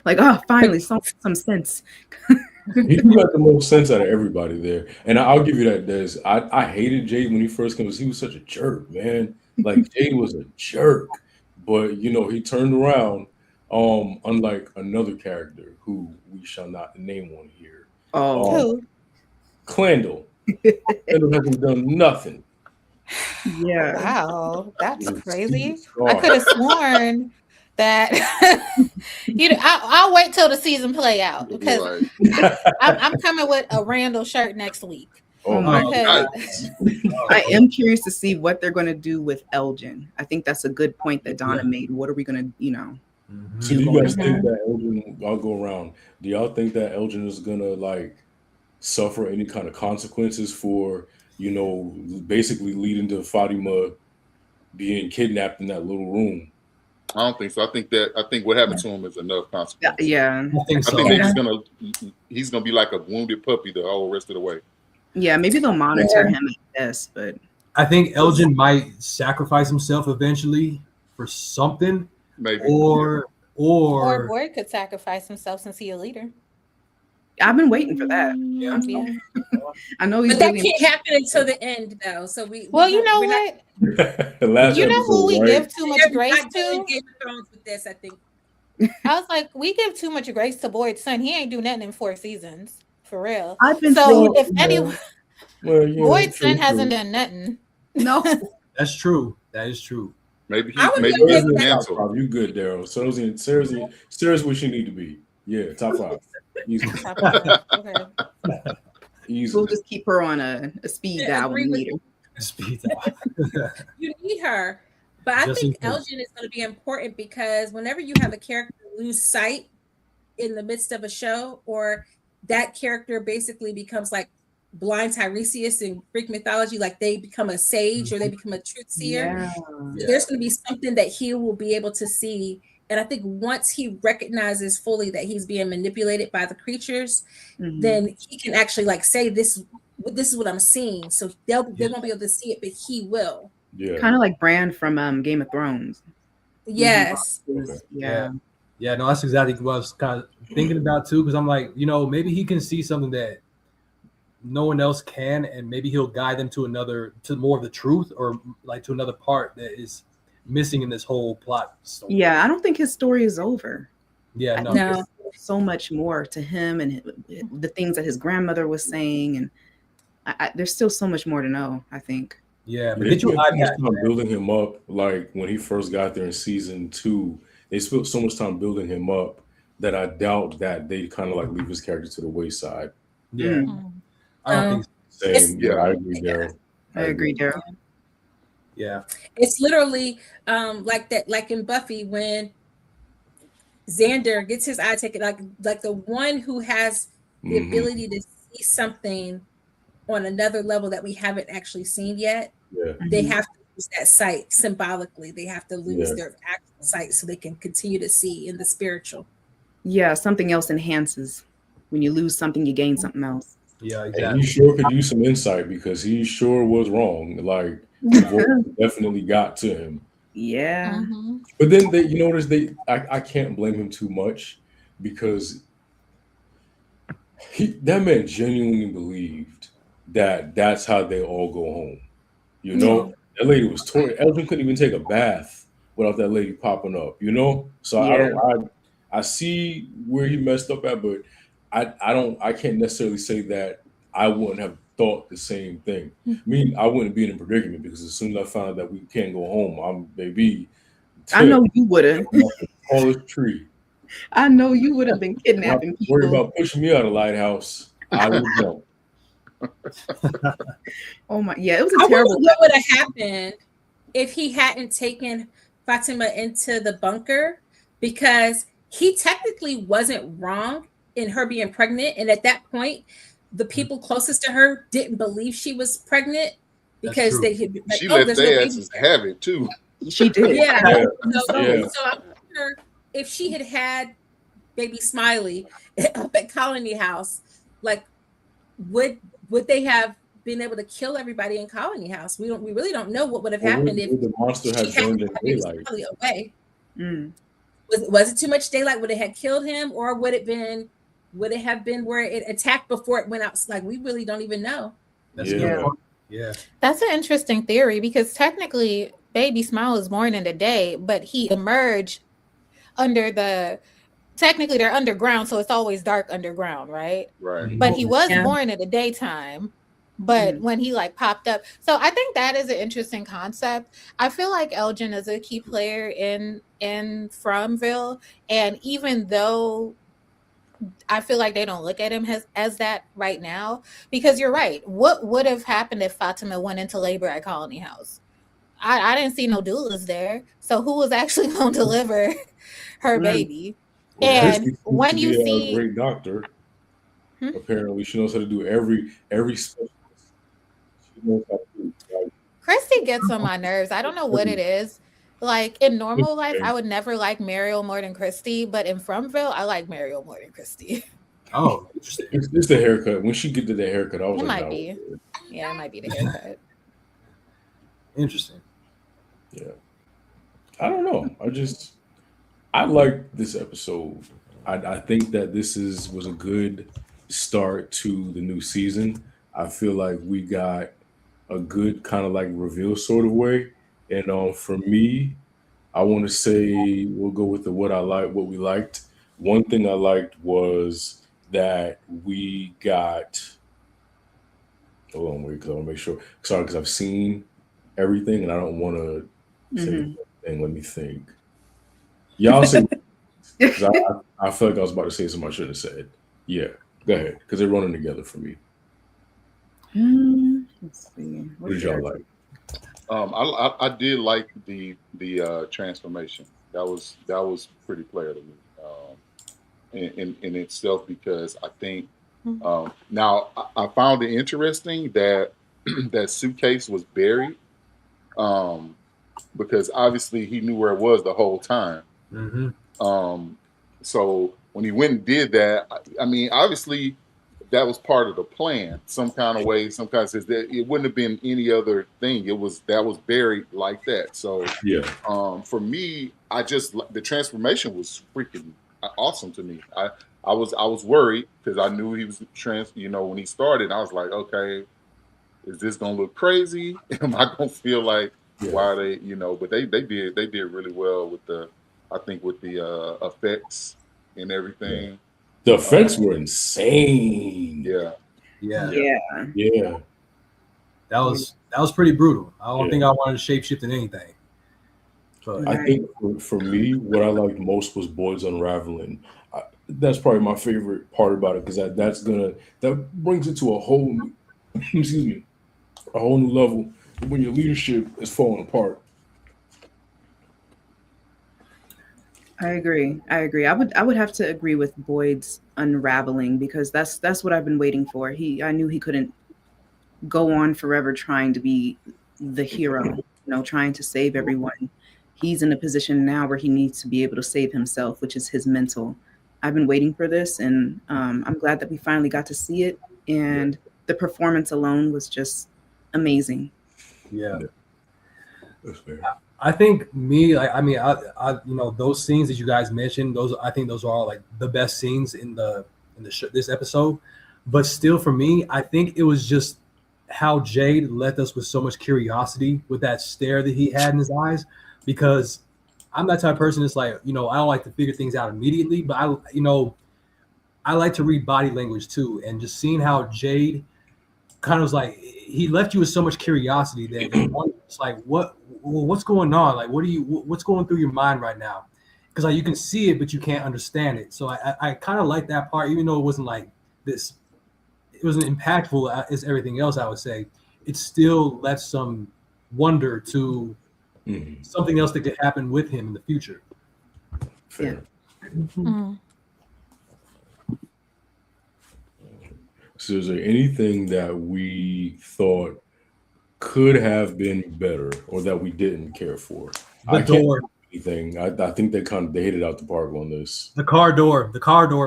Like, oh, finally, some sense. He got the most sense out of everybody there. And I'll give you that, Des. I hated Jade when he first came because he was such a jerk, man. Like Jade was a jerk. But you know, he turned around, unlike another character who we shall not name one here. Oh, Clandle. Clandle hasn't done nothing. yeah. Wow, that's It's crazy. God. I could have sworn that I'll wait till the season play out because Right. I'm coming with a Randall shirt next week. Oh my my God. I am curious to see what they're going to do with Elgin. I think that's a good point that Donna made. What are we going to, So do you guys think that Elgin, I'll go around. Do y'all think that Elgin is gonna like suffer any kind of consequences for, basically leading to Fatima being kidnapped in that little room? I don't think so. I think what happened to him is enough consequence. yeah. I think so. I think he's gonna be like a wounded puppy the whole rest of the way. Yeah, maybe they'll monitor him at best, but I think Elgin might sacrifice himself eventually for something, Maybe. Or Boyd could sacrifice himself since he's a leader. I've been waiting for that. Yeah. I know he's But that really can't happen until the end, though. So Well, you know what? The last You know who episode, we right? give too much They're grace not doing to? Game of Thrones with this, I think. I was like, we give too much grace to Boyd's son. He ain't do nothing in 4 seasons, for real. I've been So saying- if anyone, Well, yeah, Boyd's true, son hasn't true. done nothing. No. That's true. That is true. Maybe I would maybe give he's that- mantle. You good, Daryl? Sarah's where she need to be. Yeah, top 5. Easy. Okay. Easy. We'll just keep her on a speed Yeah, dial agree when we with need her. Speed up. You need her. But I Just think in case. Elgin is going to be important because whenever you have a character lose sight in the midst of a show, or that character basically becomes like blind Tiresias in Greek mythology, like they become a sage or they become a truth seer, there's going to be something that he will be able to see. And I think once he recognizes fully that he's being manipulated by the creatures, then he can actually like say this is what I'm seeing. So they won't be able to see it, but he will. Yeah. Kind of like Bran from Game of Thrones. Yes. Okay. Yeah. Yeah, no, that's exactly what I was kind of thinking about too. Because I'm like, maybe he can see something that no one else can, and maybe he'll guide them to more of the truth, or like to another part that is missing in this whole plot story. Yeah, I don't think his story is over. Yeah, I no. think there's so much more to him and the things that his grandmother was saying, and there's still so much more to know, I think. Yeah, but They get you spent an so much iPad. time building him up. Like when he first got there in season 2, they spent so much time building him up that I doubt that they kind of like leave his character to the wayside. Yeah, I don't think. Same. Yeah, I agree, Daryl. I agree, Daryl. Yeah, It's literally like that, like in Buffy when Xander gets his eye taken, like the one who has the ability to see something on another level that we haven't actually seen yet. Yeah. They have to lose that sight symbolically. They have to lose their actual sight so they can continue to see in the spiritual. Yeah, something else enhances. When you lose something, you gain something else. yeah, And exactly. he sure could use some insight because he sure was wrong. Like the voice definitely got to him. Yeah. But then I can't blame him too much because that man genuinely believed that that's how they all go home. That lady was torn. Elgin couldn't even take a bath without that lady popping up. So I see where he messed up at, but I can't necessarily say that I wouldn't have thought the same thing. I mean, I wouldn't be in a predicament because as soon as I found out that we can't go home, I know you would have. Tallest tree. I know you would have been kidnapping people. Worry about pushing me out of Lighthouse. I would jump. Oh my, yeah, it was I a terrible. wonder what would have happened if he hadn't taken Fatima into the bunker, because he technically wasn't wrong in her being pregnant. And at that point, the people closest to her didn't believe she was pregnant because they had been like, She oh, let there's no their baby asses there. have it too. She did. Yeah. Yeah. So Yeah. I wonder if she had baby Smiley up at Colony House, like would they have been able to kill everybody in Colony House? We really don't know what would have happened if the monster had she had burned in baby daylight. Smiley away. Mm. Was it too much daylight? Would it have killed him, or would it have been where it attacked before it went out? Like, we really don't even know. That's a good point. Yeah. That's an interesting theory, because technically baby Smile is born in the day, but he emerged technically they're underground, so it's always dark underground, right? Right. But he was born in the daytime, but when he like popped up. So I think that is an interesting concept. I feel like Elgin is a key player in Fromville, and even though I feel like they don't look at him as that right now, because you're right. What would have happened if Fatima went into labor at Colony House? I didn't see no doulas there. So who was actually going to deliver her baby? Well, and when you see a great doctor, apparently she knows how to do every specialist. She knows how to do, like, Christy gets on my nerves. I don't know what it is. Like in normal life, I would never like Mariel more than Christy, but in Fromville, I like Mariel more than Christy. Oh, interesting. It's the haircut. When she get to the haircut, I was it like, might be. Yeah, it might be the haircut. Interesting. Yeah. I don't know. I like this episode. I think that this was a good start to the new season. I feel like we got a good kind of like reveal sort of way. And for me, I want to say we'll go with what we liked. One thing I liked was that we got. Hold on, wait, because I want to make sure. Sorry, because I've seen everything and I don't want to say anything. Let me think. Y'all say. I feel like I was about to say something I should have said. Yeah, go ahead, because they're running together for me. Let's see. What did y'all like? I did like the transformation. That was pretty player to me, in itself, because I think now I found it interesting that that suitcase was buried, because obviously he knew where it was the whole time. So when he went and did that, I mean, obviously that was part of the plan, some kind of way. Some kind of says that it wouldn't have been any other thing. That was buried like that. So yeah, for me, the transformation was freaking awesome to me. I was worried because I knew he was when he started, I was like, okay, is this gonna look crazy? Am I gonna feel like why they, but they did really well with the effects and everything. Yeah. The effects were insane. Yeah. That was pretty brutal. I don't think I wanted to shapeshift in anything. But I think for me, what I liked most was Boyd's unraveling. That's probably my favorite part about it, because that brings it to a whole new level when your leadership is falling apart. I agree. I would have to agree with Boyd's unraveling, because that's what I've been waiting for. I knew he couldn't go on forever trying to be the hero, trying to save everyone. He's in a position now where he needs to be able to save himself, which is his mental. I've been waiting for this, and I'm glad that we finally got to see it. And the performance alone was just amazing. Yeah. That's fair. I think those scenes that you guys mentioned, I think those are all like the best scenes in this episode. But still, for me, I think it was just how Jade left us with so much curiosity with that stare that he had in his eyes. Because I'm that type of person that's like, I don't like to figure things out immediately, but I like to read body language too. And just seeing how Jade kind of was like, he left you with so much curiosity that it's like, what's going on? Like, what's going through your mind right now? Because like you can see it, but you can't understand it. So I kind of like that part, even though it wasn't like this, it wasn't impactful as everything else. I would say it still left some wonder to something else that could happen with him in the future. Fair. So is there anything that we thought could have been better or that we didn't care for? The door. anything. I think they hit it out the park on this. The car door,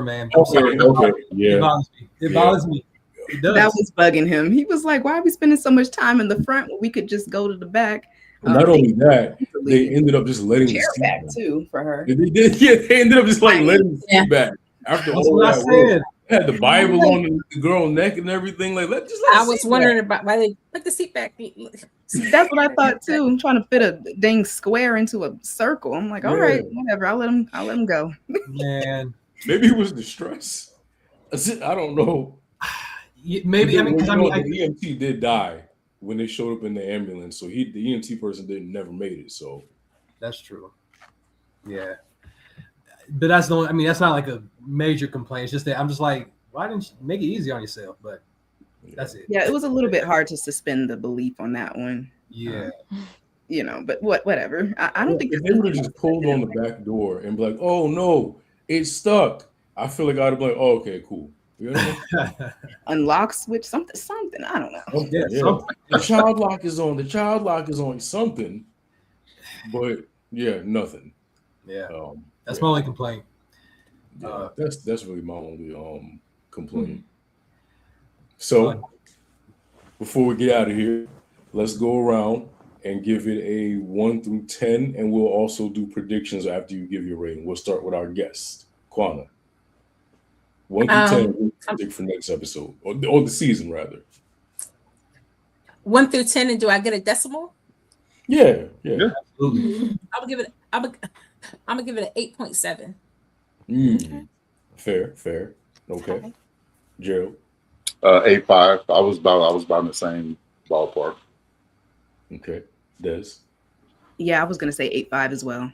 man. Okay, yeah. It bothers me. It bothers me. It does. That was bugging him. He was like, "Why are we spending so much time in the front when we could just go to the back?" Not only that, they ended up just letting the seat back too for her. They did. Yeah, they ended up just like letting the seat back after That's all what I that. said. They had the Bible on the girl neck and everything. Like, let I was wondering about why they put the seat back. That's what I thought too. I'm trying to fit a dang square into a circle. I'm like, all right, whatever. I'll let him go. Man, maybe it was distress. I don't know. Maybe the EMT did die when they showed up in the ambulance, so the EMT person never made it. So that's true. Yeah, but that's no. I mean, that's not like a major complaint. It's just that I'm just like, why didn't you make it easy on yourself? But that's it. Yeah, it was a little bit hard to suspend the belief on that one. Yeah, but whatever. I don't think if they would have just pulled on the back door and be like, "Oh no, it's stuck." I feel like I'd be like, "Oh, okay, cool." You know? Unlock switch something. I don't know. Yeah. The child lock is on. The child lock is on. Something, but yeah, nothing. Yeah, that's my only complaint. Yeah, that's really my only complaint. So before we get out of here, let's go around and give it a 1 through 10, and we'll also do predictions after you give your rating. We'll start with our guest, Kwana. 1 through 10 predict for next episode or the season rather. 1 through 10, and do I get a decimal? Yeah, absolutely. I'm gonna give it an 8.7. Fair. Okay. Gerald. 8.5. I was about in the same ballpark. Okay. Des. Yeah, I was gonna say 8.5 as well.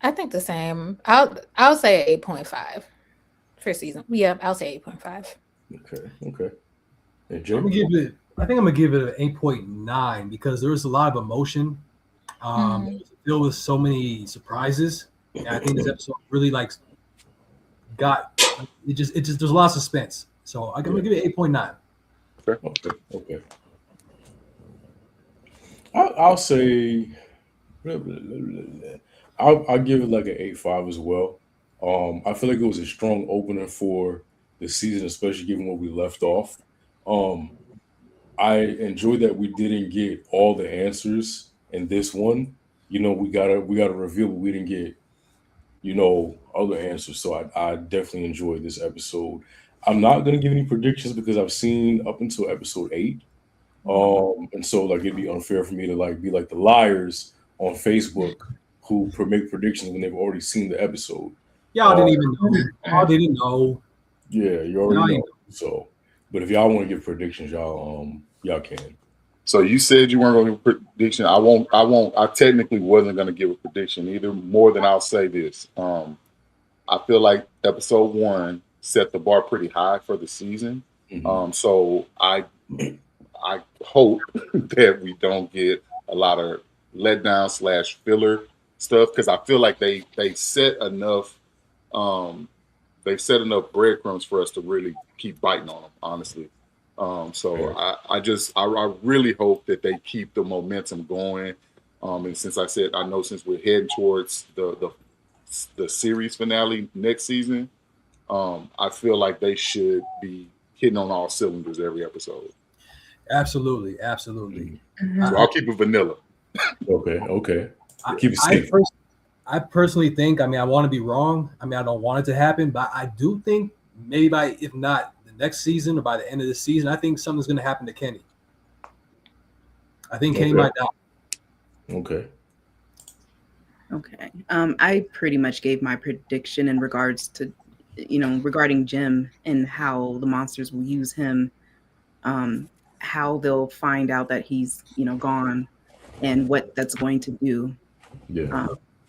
I think the same. I'll say 8.5 for season. Yeah, I'll say 8.5. Okay. And Jay? I think I'm gonna give it an 8.9 because there was a lot of emotion. It was filled with so many surprises. And I think this episode really got it. Just there's a lot of suspense. So I'm gonna give it 8.9. Okay. I'll say. I'll give it like an 8.5 as well. I feel like it was a strong opener for the season, especially given where we left off. I enjoyed that we didn't get all the answers in this one. We got a reveal, but we didn't get, other answers. So I definitely enjoyed this episode. I'm not gonna give any predictions because I've seen up until episode 8. And so it'd be unfair for me to be like the liars on Facebook who make predictions when they've already seen the episode. Y'all didn't even know. Y'all didn't know. Yeah, you already know. So, but if y'all want to give predictions, y'all can. So you said you weren't going to give a prediction. I won't. I technically wasn't going to give a prediction either. More than I'll say this. I feel like episode 1 set the bar pretty high for the season. So I hope that we don't get a lot of letdown / filler stuff because I feel like they set enough breadcrumbs for us to really keep biting on them, honestly. So I really hope that they keep the momentum going. And since I said I know since we're heading towards the series finale next season, I feel like they should be hitting on all cylinders every episode. Absolutely. So I'll keep it vanilla. Okay. Keep it safe. I personally think, I want to be wrong. I don't want it to happen, but I do think maybe if not the next season or by the end of the season, I think something's going to happen to Kenny. I think Kenny might die. Okay. I pretty much gave my prediction in regards to, regarding Jim and how the monsters will use him, how they'll find out that he's, gone and what that's going to do. Yeah.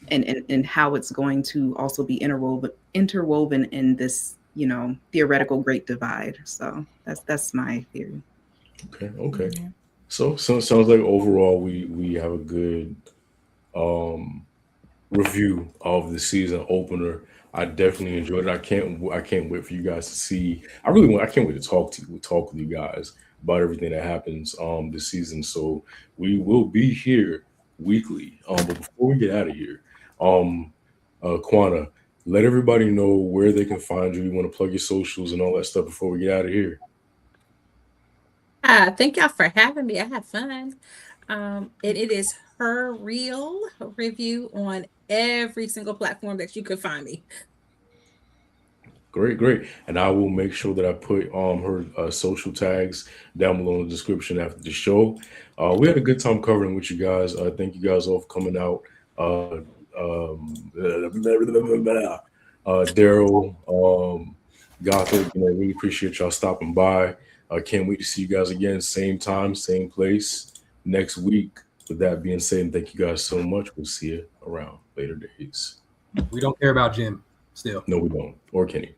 And how it's going to also be interwoven in this, theoretical great divide. So that's my theory. Okay. Yeah. So it sounds like overall we have a good review of the season opener. I definitely enjoyed it. I can't wait for you guys to see. I can't wait to talk with you guys. about everything that happens this season. So we will be here weekly. But before we get out of here, Quana, let everybody know where they can find you. You want to plug your socials and all that stuff before we get out of here. Thank y'all for having me. I had fun. And it is Her Real Review on every single platform that you could find me. Great, great. And I will make sure that I put her social tags down below in the description after the show. We had a good time covering with you guys. Thank you guys all for coming out. Daryl, Gothic, really appreciate y'all stopping by. Can't wait to see you guys again, same time, same place next week. With that being said, thank you guys so much. We'll see you around later days. We don't care about Jim still. No, we don't. Or Kenny.